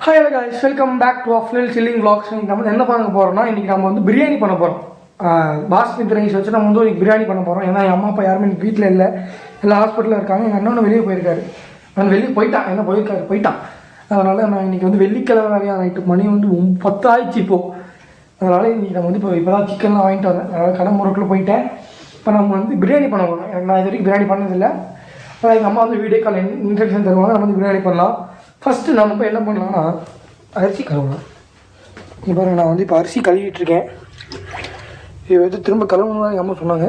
Hi hello guys, welcome back to அஃப்னல் chilling vlogs. நம்ம வந்து என்ன பண்ண போகிறோம்னா, இன்றைக்கி நம்ம வந்து பிரியாணி பண்ண போகிறோம். பாஸ்மதி ரைஸ் வச்சு நம்ம வந்து ஒரு பிரியாணி பண்ண போகிறோம். ஏன்னா என் அம்மா அப்பா யாருமே வீட்டில் இல்லை, எல்லாம் ஹாஸ்பிட்டலில் இருக்காங்க. எங்கள் அண்ணனும் வெளியே போயிருக்காரு. நான் வெளியே போயிட்டான், என்ன போயிட்டான். அதனால் நான் இன்றைக்கி வந்து வெள்ளிக்கிழமை வரையா நைட்டு மணி வந்து 10 ஆயிடுச்சு இப்போது. அதனால் இன்றைக்கி நம்ம வந்து இப்போ தான் சிக்கன்லாம் வாங்கிட்டு வரேன். அதனால் கடை முறைக்குள்ளே போயிட்டேன். இப்போ நம்ம வந்து பிரியாணி பண்ண போகிறோம். எனக்கு நான் இது வரைக்கும் பிரியாணி பண்ணதில்லை. ஆனால் எங்கள் அம்மா வந்து வீடியோ கால் இன்ஸ்ட்ரக்ஷன் தருவாங்க. நம்ம வந்து பிரியாணி பண்ணலாம். ஃபஸ்ட்டு நம்ம இப்போ என்ன பண்ணலாம்னா, அரிசி கழுவலாம். இங்கே பாருங்கள், நான் வந்து இப்போ அரிசி கழுவிட்டுருக்கேன். இதை வந்து திரும்ப கழுவணும் தான் எங்கள் அம்மா சொன்னாங்க.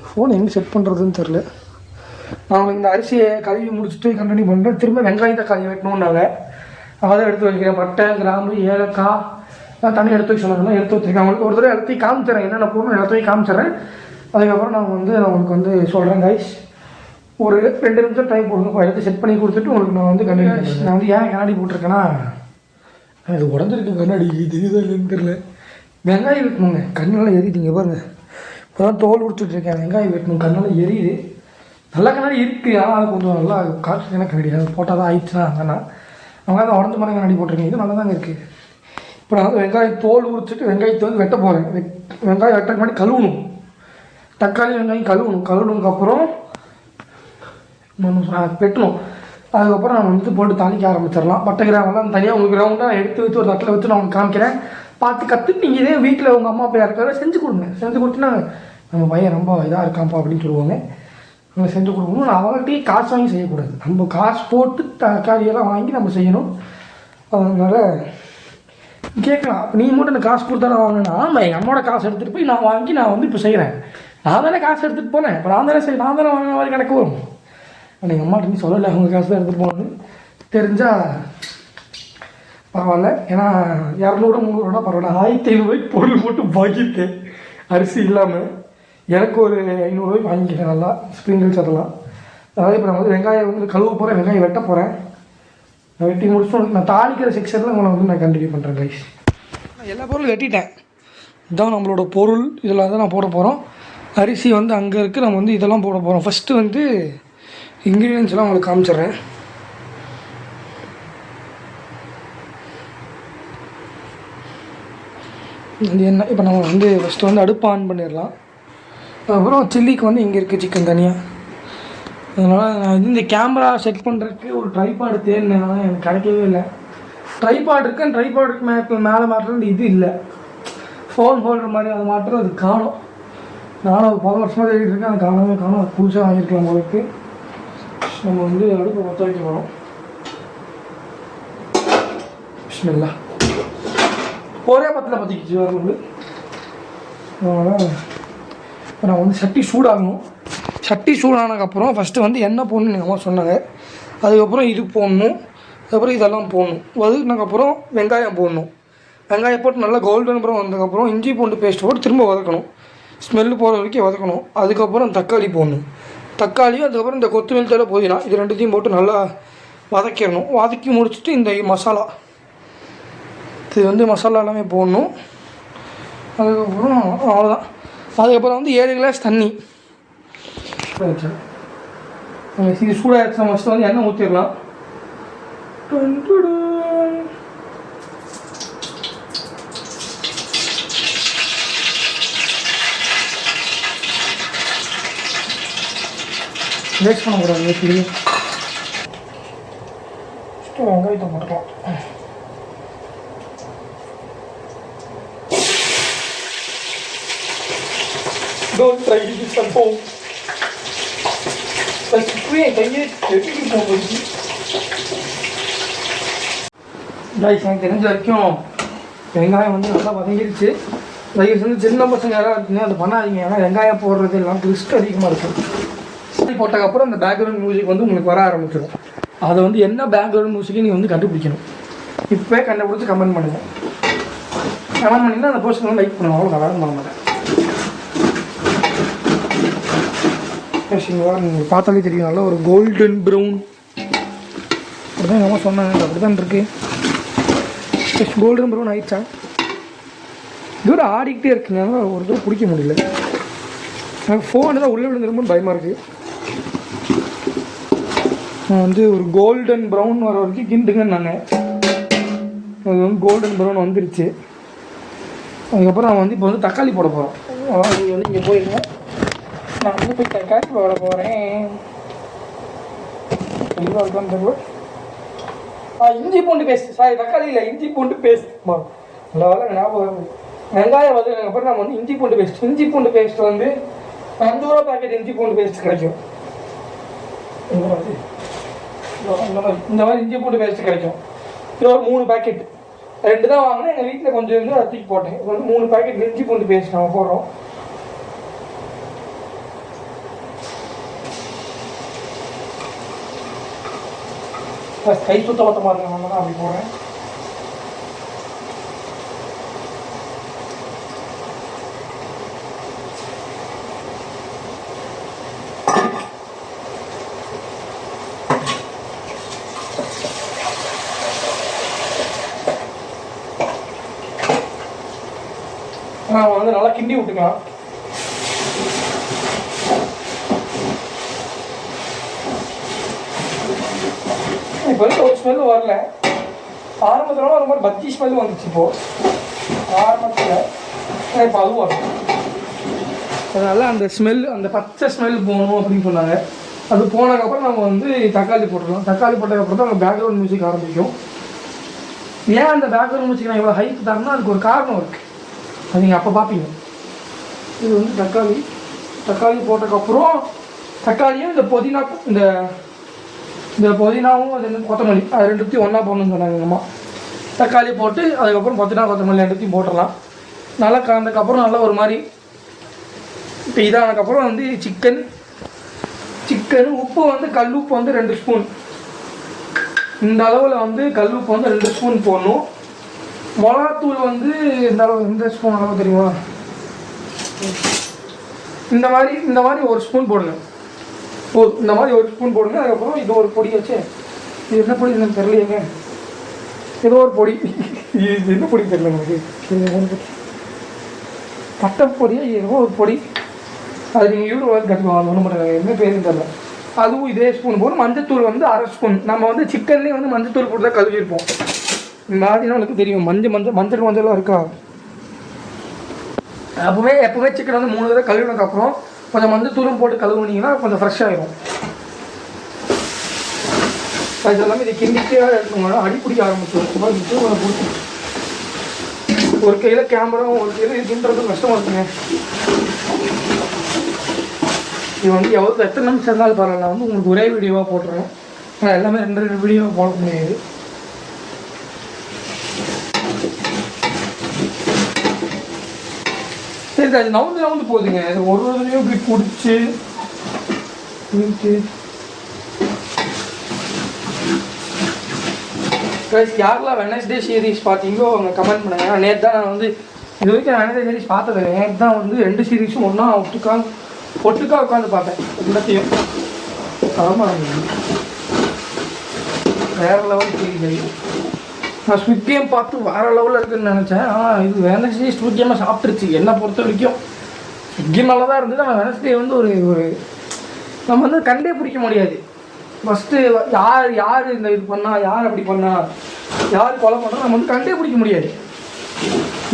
ஃபோன் எங்கே செட் பண்ணுறதுன்னு தெரில. நான் இந்த அரிசியை கழுவி முடிச்சுட்டு கண்டினியூ பண்ணுறேன். திரும்ப வெங்காயம் தக்காளி வெட்டணுன்னாங்க. அதை எடுத்து வைக்கிறேன். பட்டை, கிராம்பு, ஏலக்காய் நான் தண்ணி எடுத்து வைக்க சொன்னாங்க. எடுத்து வச்சுருக்கேன். அவங்களுக்கு ஒரு தடவை எல்லாத்தையும் காமிச்சிடறேன். என்னென்ன போகணும் எல்லாத்தையும் காமிச்சிடறேன். அதுக்கப்புறம் நான் வந்து உங்களுக்கு வந்து சொல்கிறேன் கைஸ். ஒரு 2 நிமிஷம் டைம் போடணும். எடுத்து செட் பண்ணி கொடுத்துட்டு உங்களுக்கு நான் வந்து கண்ணாடி நான் வந்து ஏன் கண்ணாடி போட்டிருக்கேன்னா, அது உடஞ்சிருக்கு கண்ணாடி. தெரியுதா இல்லைன்னு தெரியல. வெங்காயம் வெட்டணுங்க. கண்ணெல்லாம் எரியுதுங்க பாருங்கள். இப்போ தான் தோல் உடிச்சிட்ருக்கேன். வெங்காயம் வெட்டணும். கண்ணெல்லாம் எரியுது. நல்லா கண்ணாடி இருக்குது. ஆனால் அது கொஞ்சம் நல்லா காற்று எனக்கு கண்ணாடி அது போட்டால் தான் ஆயிடுச்சுன்னா அண்ணா அவங்க தான் உடஞ்ச மாதிரி கண்ணாடி போட்டிருக்கேன். இது நல்லா தாங்க இருக்குது. இப்போ நான் வந்து வெங்காயம் தோல் உரிச்சிட்டு வெங்காயத்தை வந்து வெட்ட போகிறேன். வெங்காயம் வெட்டுறதுக்கு முன்னாடி கழுவணும். தக்காளி வெங்காயம் கழுவுனதுக்கப்புறம் வெட்டணும். அதுக்கப்புறம் நான் வந்து போட்டு தாளிக்க ஆரம்பிச்சிடலாம். பட்டை கிராமெல்லாம் தனியாக உங்களுக்கு ரவுண்டாக எடுத்து வச்சு ஒரு தட்டில் வச்சு நான் உங்களுக்கு காமிக்கிறேன். பார்த்து கற்றுட்டு நீங்கள் இதே வீட்டில் உங்கள் அம்மா அப்பா இருக்காரு செஞ்சு கொடுங்க. செஞ்சு கொடுத்தீங்கன்னா நம்ம பையன் ரொம்ப இதாக இருக்கான்ப்பா அப்படின்னு சொல்லுவாங்க. நம்ம செஞ்சு கொடுக்கணும். நான் அவங்கள்ட்டே காசு வாங்கி செய்யக்கூடாது. நம்ம காசு போட்டு தக்காளியெல்லாம் வாங்கி நம்ம செய்யணும். அதனால் கேட்கலாம், அப்போ நீ மட்டும் எனக்கு காசு கொடுத்தா நான் வாங்கினேன். ஆமாம், எங்கள் அம்மாவோட காசு எடுத்துகிட்டு போய் நான் வாங்கி நான் வந்து இப்போ செய்கிறேன். நான் தானே காசு எடுத்துகிட்டு போனேன். இப்போ நான் தானே வாங்கின மாதிரி கணக்கு வரும். ஆனால் எங்கள் அம்மாட்ட நீ சொல்லலை அவங்க காசு தான் எடுத்துகிட்டு போகணுன்னு. தெரிஞ்சால் பரவாயில்ல. ஏன்னா 200-300 பரவாயில்ல. 1500 பொருள் போட்டு வாங்கியிருக்கேன் அரிசி இல்லாமல். எனக்கு ஒரு 500 வாங்கிக்கிறேன் நல்லா ஸ்ப்ரிங்கிள்ஸ் அதெல்லாம். அதாவது இப்போ நான் வந்து வெங்காயம் வந்து கழுவ போகிறேன். வெங்காயம் வெட்ட போகிறேன். நான் வெட்டி முடிச்சுட்டு நான் தாளிக்கிற செக்ஷனில் உங்களை வந்து நான் கண்டினியூ பண்ணுறேன் கைஸ். நான் எல்லா பொருளும் வெட்டிட்டேன். இதுதான் நம்மளோட பொருள். இதெல்லாம் தான் நான் போட போகிறோம். அரிசி வந்து அங்கே இருக்குது. நம்ம வந்து இதெல்லாம் போட போகிறோம். ஃபஸ்ட்டு வந்து இன்க்ரீடியன்ஸ்லாம் உங்களுக்கு காமிச்சிட்றேன். அது என்ன, இப்போ நம்ம வந்து ஃபஸ்ட்டு வந்து அடுப்பு ஆன் பண்ணிடலாம். அப்புறம் சில்லிக்கு வந்து இங்கே இருக்குது சிக்கன் தனியாக. அதனால் நான் வந்து இந்த கேமரா செட் பண்ணுறதுக்கு ஒரு ட்ரைபாடு தேடினேன். எனக்கு கிடைக்கவே இல்லை. ட்ரைபாடு இருக்கேன். ட்ரைபாடுக்கு மேலே மாட்டுறது இது இல்லை. ஃபோன் ஹோல்டர் மாதிரி அதை மாட்டுறது அது காணும். நானும் ஒரு 10 வருஷமாக தேடிட்டு இருக்கேன். அது காணும். அது புதுசாக வாங்கியிருக்கலாம் உங்களுக்கு. நம்ம வந்து அடுப்பை பற்ற வைக்க போகிறோம். பிஸ்மில்லா. ஒரே பத்தில் பற்றிக்கிச்சு வரணுங்க. அதனால் இப்போ நான் வந்து சட்டி சூடாகணும். சட்டி சூடானதுக்கப்புறம் ஃபஸ்ட்டு வந்து எண்ணெய் போடணும்னு எங்கள் அம்மா சொன்னாங்க. அதுக்கப்புறம் இது போடணும். அதுக்கப்புறம் இதெல்லாம் போடணும். வதக்கினதுக்கப்புறம் வெங்காயம் போடணும். வெங்காயம் போட்டு நல்லா கோல்டன் ப்ரௌன் வந்ததுக்கப்புறம் இஞ்சி பூண்டு பேஸ்ட் போட்டு திரும்ப வதக்கணும். ஸ்மெல்லு போகிற வரைக்கும் வதக்கணும். அதுக்கப்புறம் தக்காளி போடணும். தக்காளியும் அதுக்கப்புறம் இந்த கொத்தமல்லி தழை புதினா இது ரெண்டுத்தையும் போட்டு நல்லா வதக்கிடணும். வதக்கி முடிச்சுட்டு இந்த மசாலா இது வந்து மசாலா எல்லாமே போடணும். அதுக்கப்புறம் அவ்வளோதான். அதுக்கப்புறம் வந்து 7 கிளாஸ் தண்ணி இது சூடாக ஃபஸ்ட்டு வந்து எண்ணெய் ஊற்றிடலாம். வேஸ்ட் பண்ணக்கூடாது. வெங்காயத்தை போட்டுக்கலாம். Don't try this at home. எனக்கு தெரிஞ்ச வரைக்கும் வெங்காயம் வந்து நல்லா வதங்கிருச்சு. தயவு செஞ்சு சின்ன பசங்க யாராவது இருக்குங்க அதை பண்ணாதீங்க. ஏன்னா வெங்காயம் போடுறது எல்லாம் ரிஸ்க் அதிகமாக இருக்கும். போட்டதுக்கப்புறம் அந்த பேக்ரவுண்ட் மியூசிக் வந்து உங்களுக்கு வர ஆரம்பிச்சிடும். அதை வந்து என்ன பேக்ரவுண்ட் மியூசிக்கை நீங்கள் வந்து கண்டுபிடிக்கணும். இப்போவே கண்டுபிடிச்சி கமெண்ட் பண்ணுங்கள். கமெண்ட் பண்ணிங்கன்னா அந்த போஸ்ட் வந்து லைக் பண்ணுவோம். அவ்வளோ நல்லா பண்ண மாட்டேன். நீங்கள் பார்த்தாலே தெரியும் நல்லா ஒரு கோல்டன் ப்ரௌன் அப்படி தான் எங்கள் சொன்னாங்க. அப்படி தான் இருக்குது. கோல்டன் ப்ரௌன் ஆயிடுச்சா? இது ஒரு ஆடிக்கிட்டே இருக்குங்க. ஒரு தடவை பிடிக்க முடியல. எனக்கு ஃபோனு தான் உள்ளே விழுந்துருமோன்னு பயமாக இருக்குது. வந்து ஒரு கோல்டன் ப்ரௌன் வர வரைக்கும் கிண்டுங்கன்னாங்க. அது வந்து கோல்டன் ப்ரௌன் வந்துருச்சு. அதுக்கப்புறம் நான் வந்து இப்போ வந்து தக்காளி போட போகிறோம். நீங்கள் வந்து இங்கே போயிருங்க, நான் வந்து போய் தக்காளி போட போகிறேன். இஞ்சி பூண்டு பேஸ்ட், சாரி தக்காளி இல்லை, இஞ்சி பூண்டு பேஸ்ட். நல்லா ஞாபகம். வெங்காயம் வதங்கினதுக்கப்புறம் நம்ம வந்து இஞ்சி பூண்டு பேஸ்ட் வந்து 5 ரூபா பேக்கெட் இஞ்சி பூண்டு பேஸ்ட் கிடைக்கும். இந்த மாதிரி இஞ்சி பூண்டு பேஸ்ட் கிடைக்கும். இது ஒரு 3 பேக்கெட், 2 தான் வாங்கினேன். எங்கள் வீட்டில் கொஞ்சம் இருந்து அதை தூக்கி போட்டேன். இப்போ வந்து 3 பேக்கெட் இஞ்சி பூண்டு பேஸ்ட் நம்ம போடுறோம். கை சுத்த மொத்தமாக இருக்க நம்ம தான் அப்படி போடுறேன். நாம் வந்து நல்லா கிண்டி விட்டுக்கலாம். இப்போ வந்து ஒரு ஸ்மெல்லு வரல. ஆரம்பத்தில் ஒரு மாதிரி பத்தி ஸ்மெல்லு வந்துச்சு. இப்போது ஆரம்பத்தில் இப்போ அதுவும் வரும். அதனால் அந்த ஸ்மெல், அந்த பச்சை ஸ்மெல் போகணும் அப்படின்னு சொன்னாங்க. அது போனதுக்கப்புறம் நம்ம வந்து தக்காளி போட்டுருவோம். தக்காளி போட்டதுக்கப்புறம் தான் நம்ம பேக்ரவுண்ட் மியூசிக் ஆரம்பிக்கும். ஏன் அந்த பேக்ரவுண்ட் மியூசிக் நான் இவ்வளோ ஹைட் தரேன்னா அதுக்கு ஒரு காரணம் இருக்குது. அது நீங்கள் அப்போ பார்ப்பீங்க. இது வந்து தக்காளி போட்டதுக்கப்புறம் தக்காளியும் இந்த புதினாவும் அது வந்து கொத்தமல்லி, அது 2த்தையும் ஒன்றா போடணும்னு சொன்னாங்க எங்கள் அம்மா. தக்காளி போட்டு அதுக்கப்புறம் புதினா கொத்தமல்லி 2த்தையும் போட்டுடலாம். நல்லா கலந்ததுக்கப்புறம் நல்லா ஒரு மாதிரி இப்போ இதானதுக்கப்புறம் வந்து சிக்கன் உப்பு வந்து கல் உப்பு வந்து 2 ஸ்பூன், இந்த அளவில் வந்து கல் உப்பு வந்து 2 ஸ்பூன் போடணும். மிளகாத்தூள் வந்து இந்த ஸ்பூன் அளவு தெரியுமா, இந்த மாதிரி 1 ஸ்பூன் போடுங்க. இந்த மாதிரி 1 ஸ்பூன் போடுங்க. அதுக்கப்புறம் இது ஒரு பொடி வச்சு, இது என்ன பொடி எனக்கு தெரியலையேங்க, ஏதோ ஒரு பொடி, இது என்ன பொடி தெரியல எனக்கு, பட்டப்பொடியா ஏதோ ஒரு பொடி, அது நீங்கள் யூடியூப் கற்றுக்குவாங்க, ஒன்றும் பண்ணுறாங்க, என்ன பேருன்னு தெரியல. அதுவும் இதே ஸ்பூன் போடும். மஞ்சத்தூள் வந்து 1/2 ஸ்பூன். நம்ம வந்து சிக்கன்லேயே வந்து மஞ்சத்தூள் போட்டு தான் கழுவிருப்போம். பார்த்தீங்கன்னா உங்களுக்கு தெரியும், மஞ்சள் இருக்கா. எப்பவுமே சிக்கன் வந்து 3 தடவை கழுவினதுக்கப்புறம் கொஞ்சம் மஞ்சத்தூளும் போட்டு கழுவுனீங்கன்னா கொஞ்சம் ஃப்ரெஷ்ஷாகிடும். அது எல்லாமே இதை கிண்டிக்கிட்டே எடுக்கணும், அடி பிடிக்க ஆரம்பிச்சிடும். ஒரு கையில் கேமராவும் ஒரு கையில் இதுன்றது கஷ்டமாக இருக்குங்க. இது வந்து எத்தனை நிமிஷம் இருந்தாலும் பரவாயில்ல, வந்து உங்களுக்கு ஒரே வீடியோவாக போட்டுருவேன். ஆனால் எல்லாமே 2 வீடியோவாக போட முடியாது. சரி, அது நவுந்து போகுதுங்க. ஒரு இதுலையும் இப்படி பிடிச்சி யாரெல்லாம் வெனஸ்டே சீரீஸ் பார்த்தீங்களோ அவங்க கமெண்ட் பண்ணுங்க. நேற்று தான் நான் வந்து இது வரைக்கும் வெனஸ்டே சீரீஸ் பார்த்தது. நேற்று தான் வந்து 2 சீரீஸும் ஒன்றா ஒட்டுக்கா உட்காந்து பார்த்தேன். எல்லாத்தையும் வேறு லெவல் சீரீஸ். நான் ஸ்குவிட் கேம் பார்த்து வேறு லெவலில் இருக்குதுன்னு நினச்சேன். ஆனால் இது வெனஸ்டே ஸ்குவிட் கேமை சாப்பிட்ருச்சு. என்னை பொறுத்த வரைக்கும் ஸ்குவிட் கேம் நல்லா தான் இருந்தது. ஆனால் வெனஸ்டே வந்து ஒரு நம்ம வந்து கண்டே பிடிக்க முடியாது. ஃபஸ்ட்டு யார் இந்த இது பண்ணால், யார் அப்படி பண்ணால், யார் கொலை பண்ணுறா, நம்ம வந்து கண்டே பிடிக்க முடியாது.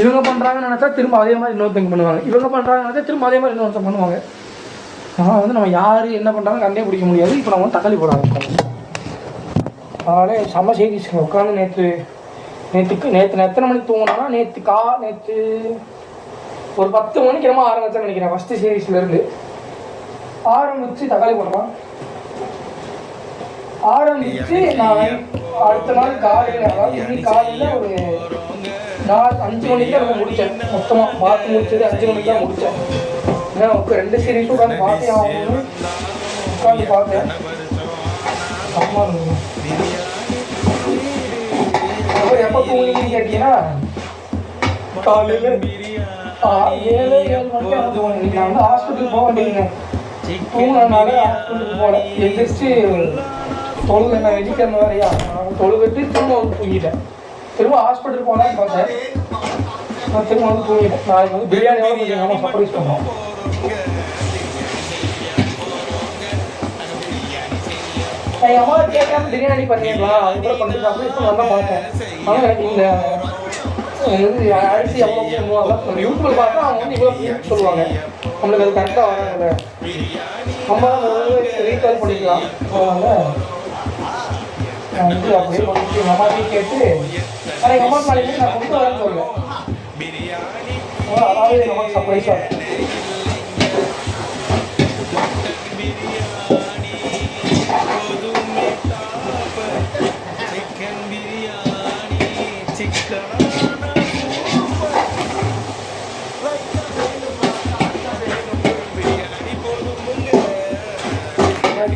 இவங்க பண்ணுறாங்கன்னு நினச்சா திரும்ப அதே மாதிரி இன்னொருத்தங்க பண்ணுவாங்க, இவங்க பண்ணுறாங்கன்னு நினச்சா திரும்ப அதே மாதிரி இன்னொருத்தங்க பண்ணுவாங்க. ஆனால் வந்து நம்ம யார் என்ன பண்ணுறாங்க கண்டே பிடிக்க முடியாது. இப்போ நம்ம வந்து தக்காளி போட ஆரம்பிச்சோம். அதனாலே செம்ம சீரியஸுங்க. உட்காந்து நேற்று எத்தனை மணிக்கு தூங்கினா, நேற்று ஒரு 10 மணிக்கு நம்ம ஆரம்பிச்சேன்னு நினைக்கிறேன். ஃபஸ்ட்டு சீரீஸ்லேருந்து ஆரம்பித்து தக்காளி போடலாம் ஆரம்பித்து நான் அடுத்த நாள் காலையில், அதாவது இன்னைக்கு காலையில் ஒரு 5 மணிக்கு தான் முடித்தேன். மொத்தமாக பார்த்து முடிச்சது 5 மணிக்கு தான் முடித்தேன். ஏன்னா நமக்கு 2 சீரீஸும் உட்காந்து பார்த்தே ஆகணும்னு உட்காந்து பார்த்தேன். அம்மா எப்போ தூங்குனீங்கன்னு கேட்டீங்கன்னா காலையில் 7 மணிக்கு தூங்குனீங்க. நான் வந்து ஹாஸ்பிட்டலுக்கு போக வேண்டியதுங்க. தூங்கினால ஹாஸ்பிட்டலுக்கு போகல. எந்திரிச்சு தொழுகு, நான் வெஜிக்கிழமை வேறையா, நான் தொழுகிட்டு திரும்ப வந்து தூங்கிட்டேன். திரும்ப ஹாஸ்பிட்டலுக்கு போகலான்னு பார்த்தேன். நான் திரும்ப வந்து தூங்கிட்டேன். நாளைக்கு வந்து பிரியாணியோட கொஞ்சம் நம்ம சர்ப்ரைஸ் பண்ணோம். எங்கள் அம்மா கேட்காம பிரியாணி பண்ணிடலாம் அது கூட பண்ணிடலாம் அப்படின்னு நல்லா பார்த்தேன். ஆனால் எனக்கு இந்த அரிசி எவ்வளோ போடணும் அதெல்லாம் நம்ம யூடியூப்பில் பார்த்தா அவங்க வந்து இவ்வளோ சொல்லுவாங்க. நம்மளுக்கு அது கரெக்டாக வராங்க. நம்ம ரீகால் பண்ணிக்கலாம். அதனால் நான் வந்து அப்படியே பண்ணிட்டு எங்கள் அம்மாவையும் கேட்டு ஆனால் எங்கள் அம்மா நாளைக்கு நான் கொண்டு வரேன்னு சொல்லுவேன். அதாவது எங்கள் அம்மாவுக்கு சர்ப்ரைஸாக இருக்கும்.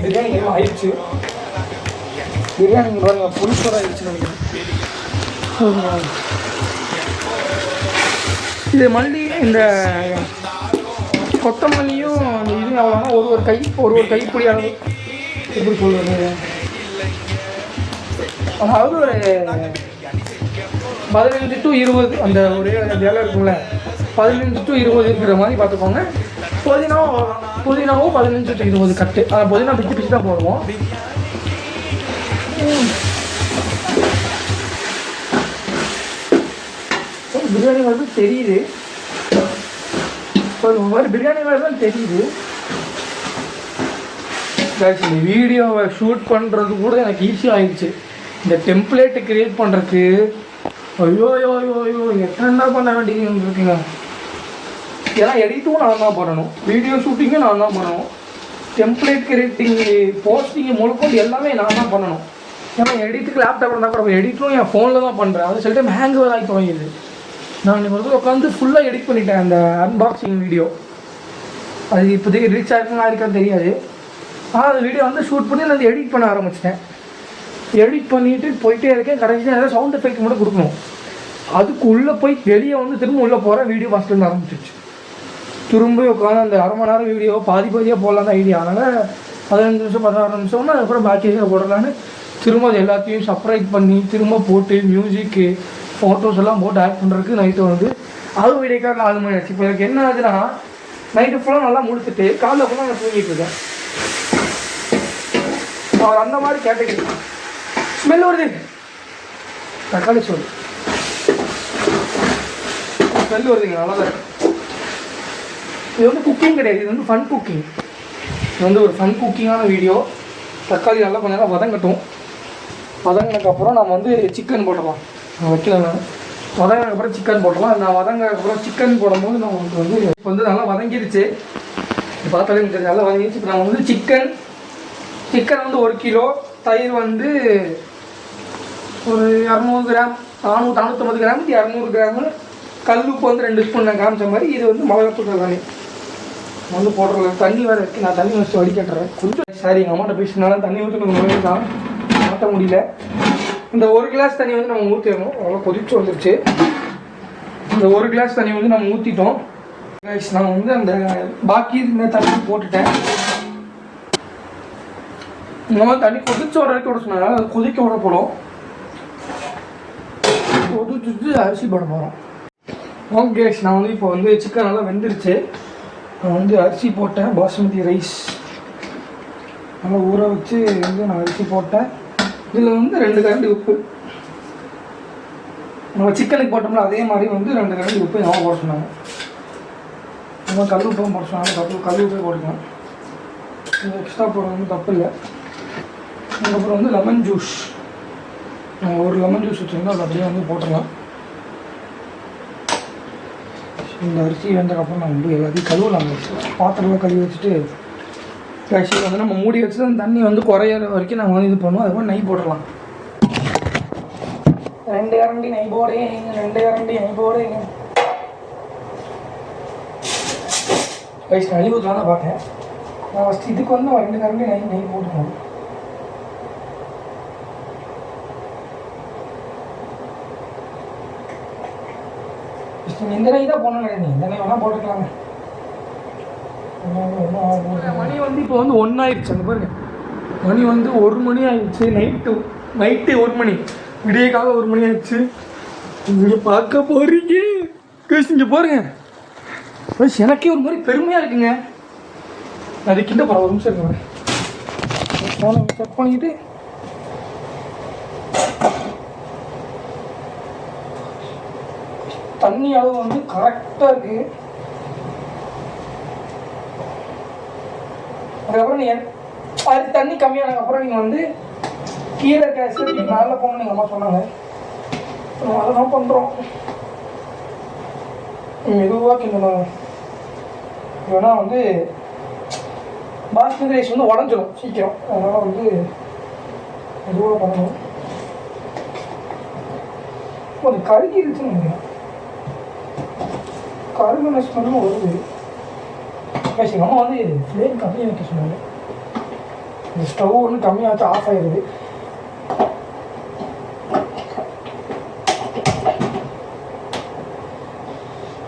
பிரியாணி டைம் ஆயிடுச்சு. பிரியாணி பாருங்க புளிச்சோட ஆயிடுச்சுன்னு நினைக்கிறேன். இது மல்லி இந்த கொத்தமல்லியும் அந்த இது எவ்வளோனா ஒரு கைப்பிடி அளவு எப்படி சொல்கிறது, அதாவது ஒரு 15 to 20 அந்த ஒரே வேலை இருக்கும்ல 15 to 20 இருக்கிற மாதிரி பார்த்துக்கோங்க. புதினாவும் 15 to 20 கட்டு. புதினா பிச்சு தான் போடுவோம். பிரியாணி வந்து தெரியுது, மாதிரி பிரியாணி தான் தெரியுது. இந்த வீடியோவை ஷூட் பண்ணுறது கூட எனக்கு ஈஸியாக ஆகிடுச்சு. இந்த டெம்ப்ளேட்டு க்ரியேட் பண்ணுறதுக்கு ஐயோ என்ன பண்ண வேண்டியது இருக்குங்க. ஏன்னா எடிட்டும் நான் தான் பண்ணணும், வீடியோ ஷூட்டிங்கும் நான் தான் பண்ணணும், டெம்ப்ளேட் கிரியேட்டிங் போஸ்டிங்கு முழுக்கொண்டு எல்லாமே நான் தான் பண்ணணும். ஏன்னா எடிட்டுக்கு லேப்டாப் இருந்தால் கூட எடிட்டும் என் ஃபோனில் தான் பண்ணுறேன். அது சில டைம் ஹேங் ஆகி தொடங்கிடுது. நான் இப்போ உட்காந்து ஃபுல்லாக எடிட் பண்ணிட்டேன் அந்த அன்பாக்சிங் வீடியோ. அது இப்போதைக்கு ரீச் ஆகிருக்குன்னு இருக்கான்னு தெரியாது. ஆனால் அந்த வீடியோ வந்து ஷூட் பண்ணி நான் எடிட் பண்ண ஆரம்பிச்சிட்டேன். எடிட் பண்ணிவிட்டு போயிட்டே இருக்கேன். கடைசியாக ஏதாவது சவுண்ட் எஃபெக்ட் மட்டும் கொடுக்கணும். அதுக்கு உள்ளே போய் வெளியே வந்து திரும்ப உள்ளே போகிறேன். வீடியோ ஃபஸ்ட்லேருந்து ஆரம்பிச்சிருச்சு. திரும்ப உட்காந்து அந்த அரை மணி நேரம் வீடியோ பாதியாக போடலாம் தான் ஐடியா. அதனால் 15 நிமிஷம் 16 நிமிஷம்னா அதுக்கப்புறம் பாக்கி போடலான்னு திரும்ப அது எல்லாத்தையும் செப்பரேட் பண்ணி திரும்ப போட்டு மியூசிக்கு ஃபோட்டோஸ் எல்லாம் போட்டு ஆட் பண்ணுறதுக்கு நைட்டு வந்து அதுவும் வீடியோக்காக 4 மணி ஆச்சு. இப்போ எனக்கு என்ன ஆகுதுன்னா நைட்டு ஃபுல்லாக நல்லா முடிச்சுட்டு காலைல ஃபுல்லாக நான் தூங்கிட்டு இருக்கேன். அவர் அந்த மாதிரி கேட்டகரி. ஸ்மெல் வருது, தக்காளி ஸ்மெல் வருதுங்க. நல்லா தான். இது வந்து குக்கிங் கிடையாது, இது வந்து ஃபன் குக்கிங். இது வந்து ஒரு ஃபன் குக்கிங்கான வீடியோ. தக்காளி நல்லா கொஞ்சம் நேரம் வதங்கட்டும். வதங்கினதுக்கப்புறம் நம்ம வந்து சிக்கன் போட்டுடலாம். வைக்கல வதங்கினதுக்கப்புறம் சிக்கன் போட்டுடலாம். நான் வதங்கினதுக்கப்புறம் சிக்கன் போடும்போது நமக்கு வந்து இப்போ வந்து நல்லா வதங்கிடுச்சு. பார்த்தாலே எனக்கு நல்லா வதங்கிடுச்சு. இப்போ நம்ம வந்து சிக்கன் வந்து 1 கிலோ, தயிர் வந்து ஒரு 200 கிராம், 450 கிராம், 200 கிராமு, கல் உப்பு வந்து 2 ஸ்பூன் நான் காமிச்ச மாதிரி. இது வந்து மிளகாத்தூள் தானே வந்து போடுறது. தண்ணி வேறு இருக்குது, நான் தண்ணி வச்சு வடிக்கட்டுறேன். கொஞ்சம் சாரி எங்கள் அம்மாட்ட பேசினாலும் தண்ணி ஊற்றணும் தான் மாற்ற முடியல. இந்த 1 கிளாஸ் தண்ணி வந்து நம்ம ஊற்றிடணும். அவ்வளோ கொதிச்சு வந்துருச்சு. இந்த 1 கிளாஸ் தண்ணி வந்து நம்ம ஊற்றிட்டோம். நான் வந்து அந்த பாக்கி இந்த தண்ணி போட்டுட்டேன். இந்த மாதிரி தண்ணி கொதிச்சு வர வரைக்கும் விட சொன்னாங்க. அது கொதிக்க விட போடும். கொதிச்சுட்டு அரிசி போட போகிறோம். ஓகே, நான் வந்து இப்போ வந்து சிக்கன் நல்லா வெந்துருச்சு. நான் வந்து அரிசி போட்டேன். பாஸ்மதி ரைஸ் நல்லா ஊற வச்சு வந்து நான் அரிசி போட்டேன். இதில் வந்து 2 கரண்டி உப்பு. நம்ம சிக்கனுக்கு போட்டோம்னா அதே மாதிரி வந்து 2 கரண்டி உப்பு நம்ம போட சொன்னாங்க. நம்ம கல் உப்பும் போட சொன்னாங்க. கல் உப்பே போட்டுக்கலாம். எக்ஸ்ட்ரா போட வந்து தப்பு இல்லை. அதுக்கப்புறம் வந்து லெமன் ஜூஸ். ஒரு லெமன் ஜூஸ் வச்சுருந்தோம். அது அப்படியே வந்து போட்டுடலாம். இந்த அரிசி வெந்ததுக்கப்புறம் நான் வந்து எல்லாத்தையும் கழுவலாம். பாத்திரம்லாம் கழுவி வச்சுட்டு கடைசியில் வந்து நம்ம மூடி வச்சு அந்த தண்ணி வந்து குறையிற வரைக்கும் நம்ம வந்து இது பண்ணுவோம். அதுக்கப்புறம் நெய் போட்டுடலாம். 2 கரண்டி நெய் போடுங்க. 2 கரண்டி நெய் போடுங்க. ரைஸ் நெய் ஊற்றலாம் தான் பார்த்தேன். நான் ஃபஸ்ட்டு இதுக்கு வந்து 2 கரண்டி நெய் போட்டுக்கணும். இந்த நெய் தான் போடணும் கிடையாது. இந்த நெய் வேணால் போட்டுக்கலாங்க. மணி வந்து இப்போ வந்து 1 ஆயிடுச்சு. அங்கே பாருங்க, மணி வந்து 1 மணி ஆயிடுச்சு. நைட்டு 1 மணி, விடியக்காக 1 மணி ஆயிடுச்சு. இங்கே பார்க்க போகிறீங்க கேஸ். இங்கே பாருங்க, எனக்கே ஒரு மாதிரி பெருமையாக இருக்குங்க. அது கிட்ட போகிற 1 நிமிஷம் இருக்குங்க. ஃபோனை செக் பண்ணிக்கிட்டு தண்ணி அளவு வந்து கரெக்டாக இருக்குது. அதுக்கப்புறம் நீங்கள் அது தண்ணி கம்மியானதுக்கப்புறம் நீங்கள் வந்து கீழே இருக்க எஸ்எஸ்டி மேலே போகணும்னு எங்கள் அம்மா சொன்னாங்க. அதெல்லாம் பண்ணுறோம். மெதுவாக கிண்டணும், ஏன்னா வந்து பாஸ்மதி ரைஸ் வந்து உடஞ்சிடும் சீக்கிரம். அதனால் வந்து மெதுவாக பண்ணணும். கொஞ்சம் கருகி இருந்துச்சுன்னு நினைக்கிறேன். கருகுன ஸ்மெல்லும் வருது. எங்கள் அம்மா வந்து ஃப்ளேம் கம்மியாக வைக்க சொன்னாங்க. இந்த ஸ்டவ் ஒன்று கம்மியாக வச்சு ஆஃப் ஆகிடுது.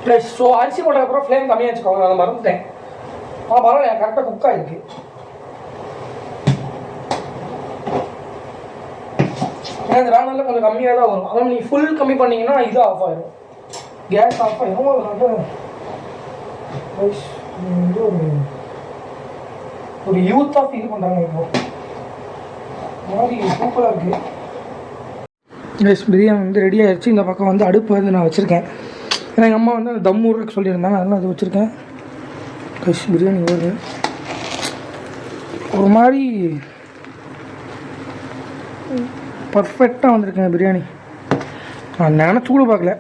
ப்ளஸ் ஸோ அரிசி போட்டதுக்கப்புறம் ஃப்ளேம் கம்மியாக வச்சுக்கோங்க. அதை மறந்துட்டேன். பரவாயில்ல, எனக்கு கரெக்டாக குக் ஆகிருக்கு. ஏன்னா இந்த வேலையில் கொஞ்சம் கம்மியாக தான் வரும். அதான் நீங்கள் ஃபுல் கம்மி பண்ணிங்கன்னா இது ஆஃப் ஆகிடும், கேஸ் ஆஃப் ஆகிடும். அதனால வந்து ஒரு யூத்தாக ஃபீல் பண்ணுறாங்க. இப்போ மாதிரி சூப்பராக இருக்குது. ரைஸ் பிரியாணி வந்து ரெடி ஆகிடுச்சு. இந்த பக்கம் வந்து அடுப்பு வந்து நான் வச்சுருக்கேன். ஏன்னா எங்கள் அம்மா வந்து அந்த தம் ஊருக்கு சொல்லியிருந்தாங்க, அதெல்லாம் அது வச்சுருக்கேன். ரைஸ் பிரியாணி வருது ஒரு மாதிரி பர்ஃபெக்டாக வந்திருக்கேன் பிரியாணி. நான் நினச்சி கூட பார்க்கல.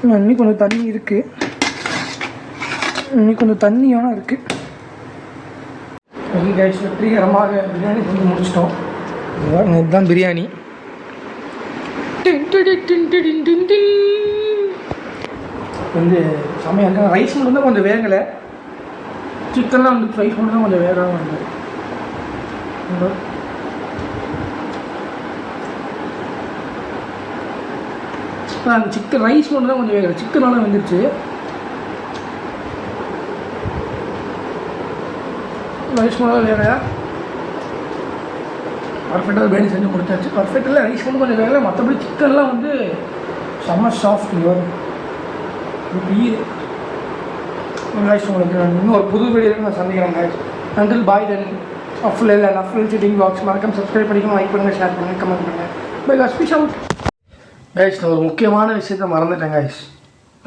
இன்னும் கொஞ்சம் தண்ணி இருக்குது, இன்னும் கொஞ்சம் தண்ணி வேணால் இருக்குது. கைஸ் வெற்றிகரமாக பிரியாணி செஞ்சு முடிச்சிட்டோம். இதுதான் பிரியாணி. வந்து செம்மையாக இருக்கு. ரைஸ் மட்டும் தான் கொஞ்சம் வேகலை. சிக்கன்லாம் வந்து ரைஸ் மட்டும் தான் கொஞ்சம் வேகமாக இருந்தது. அந்த சிக்கன் ரைஸ் மட்டும் தான் கொஞ்சம் வேகலை. சிக்கனால வந்துருச்சு. ரைஸ் மட்டும் வேகலையா பர்ஃபெக்டாக பிரியாணி செஞ்சு முடிச்சாச்சு. பர்ஃபெக்ட் இல்லை, ரைஸ் மட்டும் கொஞ்சம் வேகலை. மற்றபடி சிக்கன்லாம் வந்து செம்ம சாஃப்ட். வரும் ரைஸ். உங்களுக்கு இன்னும் ஒரு புது வீடியோ நான் சந்திக்கிறேன் guys. Until bye then. அஃப்லல் அண்ட் அஃப்லல் சிட்டிங் பாக்ஸ் மறக்காம சப்ஸ்கிரைப் பண்ணிக்கணும், லைக் பண்ணுங்கள், ஷேர் பண்ணுங்கள், கமெண்ட் பண்ணுங்கள். Bye guys, peace out. guys, நான் ஒரு முக்கியமான விஷயத்தை மறந்துட்டேன் guys.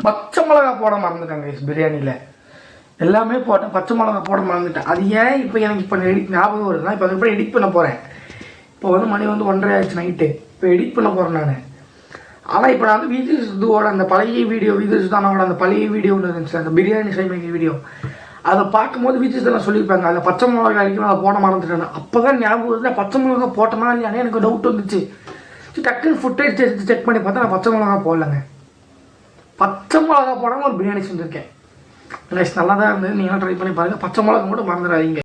பச்சை மிளகா போட மறந்துட்டேன் guys. பிரியாணியில் எல்லாமே போட்டேன், பச்சை மிளகா போட மறந்துட்டேன். அது ஏன் இப்போ எனக்கு இப்போ ஞாபகம் வருதுன்னா, இப்போ அதுக்கப்புறம் எடிட் பண்ண போகிறேன். இப்போ வந்து மணி வந்து 1:30 ஆயிடுச்சு நைட்டு. இப்போ எடிட் பண்ண போகிறேன் நான். ஆனால் இப்போ நான் வந்து விஜய் சித்துவோட அந்த பழைய வீடியோ, விஜய் சித்தானோட அந்த பழைய வீடியோ ஒன்று இருந்துச்சு, அந்த பிரியாணி செய்ய வீடியோ. அதை பார்க்கும்போது விஜய் சித்தெல்லாம் சொல்லியிருப்பாங்க அதில் பச்சை மிளகா அடிக்கணும், அதை போட மறந்துட்டேன். அப்போ தான் ஞாபகம் வருது, பச்சை மிளகா போட்டோமா இல்லையானே எனக்கு டவுட் வந்துச்சு. டக்குன்னு ஃபுட்டேஜ் எடுத்து செக் பண்ணி பார்த்தா நான் பச்சை மிளகா போடலைங்க. பச்சை மிளகா போடாமல் ஒரு பிரியாணி செஞ்சுருக்கேன். நல்லா தான் இருந்தது. நீங்களும் ட்ரை பண்ணி பாருங்கள். பச்சை மிளகா மட்டும் மறந்துடாதீங்க.